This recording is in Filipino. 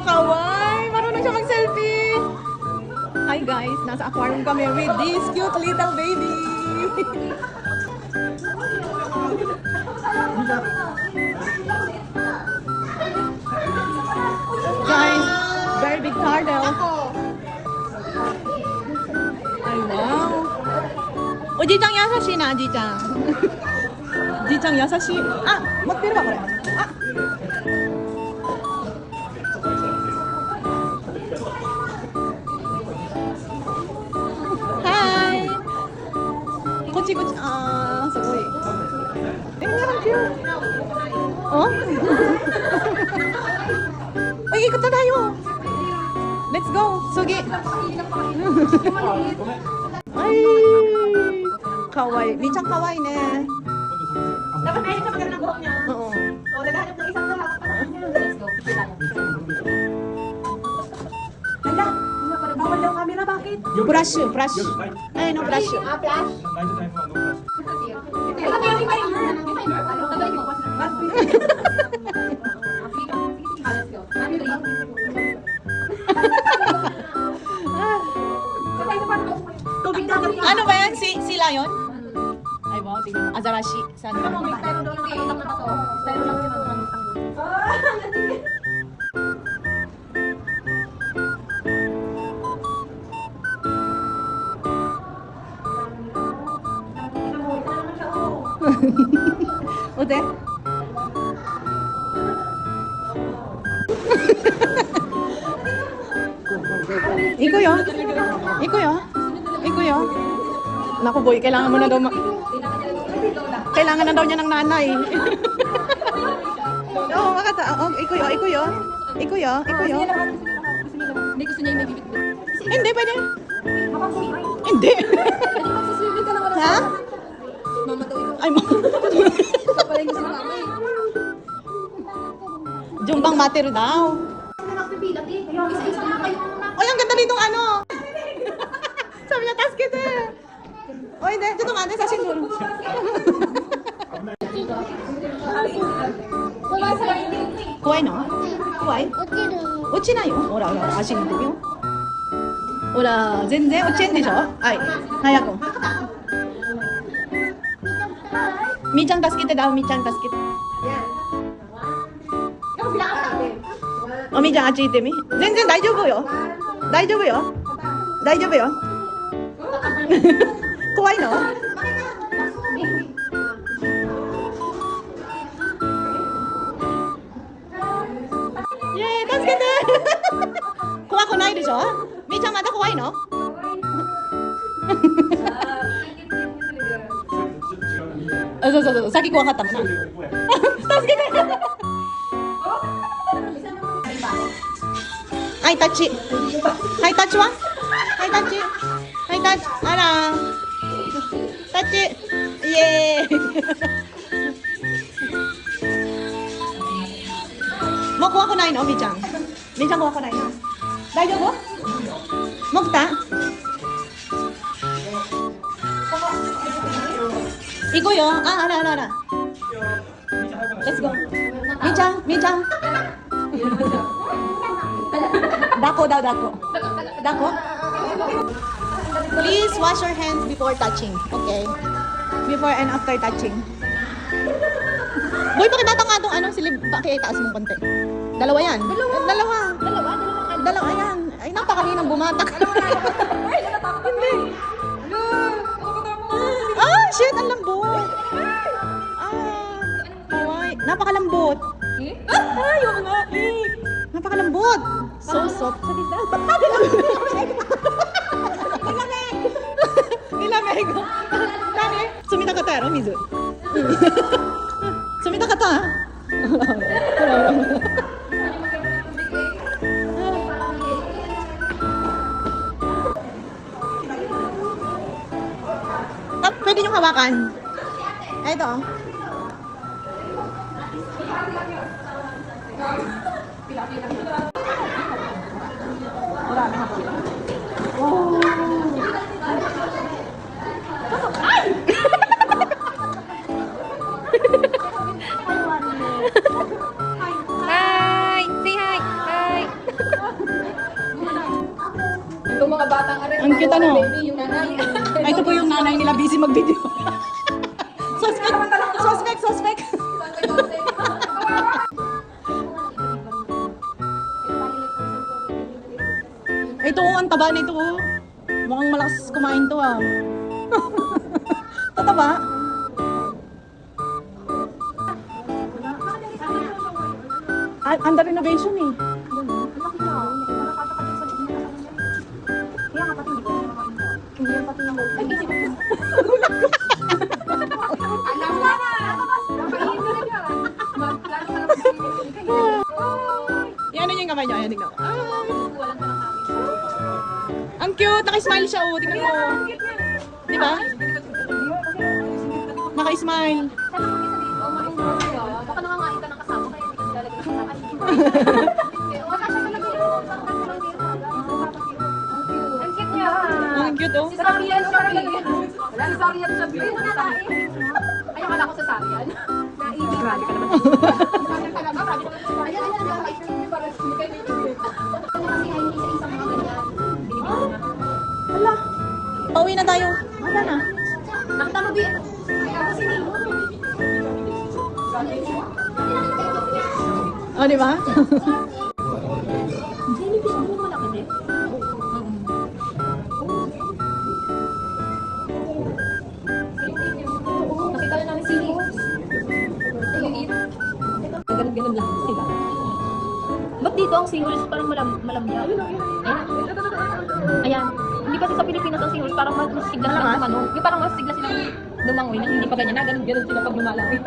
kaway! Marunong siya mag-selfie! Hi guys! Nasa aquarium kami with this cute little baby! Guys, very big turtle. Ay, wow! O, Ji-chan, yasashi na, Ji-chan. Ji-chan, yasashi. Ah, magpira ba ko rin? Ah! Hi! Kuchi-kuchi. Ah, sugoi. Ang cute. Oh? Uy, ikot na tayo. Let's go. Sugi. Ay! Kawaii. Michang kawaii ne. Dapat ayun sa maganda ng buhok niya. Oo. O, naghahanap ng isang lahat. Let's go. Kita mo. Hala, bawal daw camera. Bakit? Brush, brush. Ay, no brush. Ah, flash? Ito yung timer. Ano, tagalin mo. Let's go. Tubig na. Ano ba yan? Si Lion? Ay, wow. Tingnan mo. Azarashi. Saan Ano mo, ba? may style daw ng itak na to. Style lang yun ang tanggol. Ode? Ikuyo? Ikuyo? Ikuyo? Naku boy, kailangan mo na daw kailangan na daw niya ng nanay. Oo, makata. Oh, ikuyo, ikuyo. Ikuyo, ikuyo. Hindi gusto niya yung may bibit-bit. Hindi, pwede. Makapag-swimming. Hindi. Mag-swimming ka naman. Ha? Mama daw yun. Ay, mo. Ito pala yung gusto ng mama eh. Jumbang mater daw. Ano nagpipilat eh? Isa-isa na kayo muna. Oy, ang ganda nitong ano. Sabi niya, casket eh. Oy, hindi. Dito nga, sa siguro. Kuwai no? Kuwai? 落ちないよ。ほらほら、足見てみよう。ほら、全然落ちんでしょ。はい。早く。みーちゃん助けてだ、みーちゃん助けて。 Ikaw sila ka natin. おみーちゃん、あっち行ってみ。全然大丈夫よ。大丈夫よ。大丈夫よ。怖いの？ イエーイ、助けて。怖くないでしょ。みーちゃんまだ怖いの？あ、そうそうそう、先怖かったもんな。助けて。はい、タッチ。はい、タッチは？はい、タッチ。はい、タッチ。あら。タッチ。イエーイ。もう怖くないのみーちゃん。みーちゃん怖くないの？大丈夫？もくた？行くよ。あ、あらあらあら。Let's go。みーちゃん、みーちゃん。抱こdaw, dako. Dako? Please wash your hands before touching. Okay? Before and after touching. Boy, pakibata nga itong anong silib. Pakitaas mong konti. Dalawa yan. Dalawa. Dalawa yan. Ay, napakalinang bumatak. Ay, natatakot. Hindi. Ah, shit, ang lambot. Ah, kawaii. Napakalambot. Ay, oo nga. Napakalambot. So soft. Nilamig. Dani, sumita ka tayo, Mizu. Sumita ka ta. Pwede niyong hawakan. Ito. Hi! Say hi! Hi! batang aray. Ang cute, ano? Baby, yung nanay. Ay, ito po yung nanay nila, busy mag-video. Suspect! Suspect! Suspect! Ito, ang taba nito. Oh. Mukhang malakas kumain to ah. Tataba? Under renovation eh. Yan ano yung kamay niya. Ayan, tignan mo. Ang cute! Naka-smile siya oh. Tignan mo. Di ba? Naka-smile. Baka nangangain ka ng kasama kaya hindi ka nilalagay sa takas. Ang cute niya. Ang cute oh. Si Sarian siya. Wala, si Sarian siya. Ay, akala ko sa Sarian. Naibig. Grabe ka naman. Sarian talaga. Grabe naman si Sarian. Para sa mga ganyan. Kasi ay isa-isang mga ganyan. Binibigyan na. Hala. Pauwi na tayo. Wala na. Nakita mo, Bi? Kasi ni Oh, di ba? nakita na namin sili. Ganun lang sila. Ba't dito ang singles parang malamya? Ayan. Hindi kasi sa Pilipinas ang singles parang mas sigla silang tumanong. Yung parang mas sigla silang lumangoy nang hindi pa ganyan na. Ganun sila pag lumalangoy.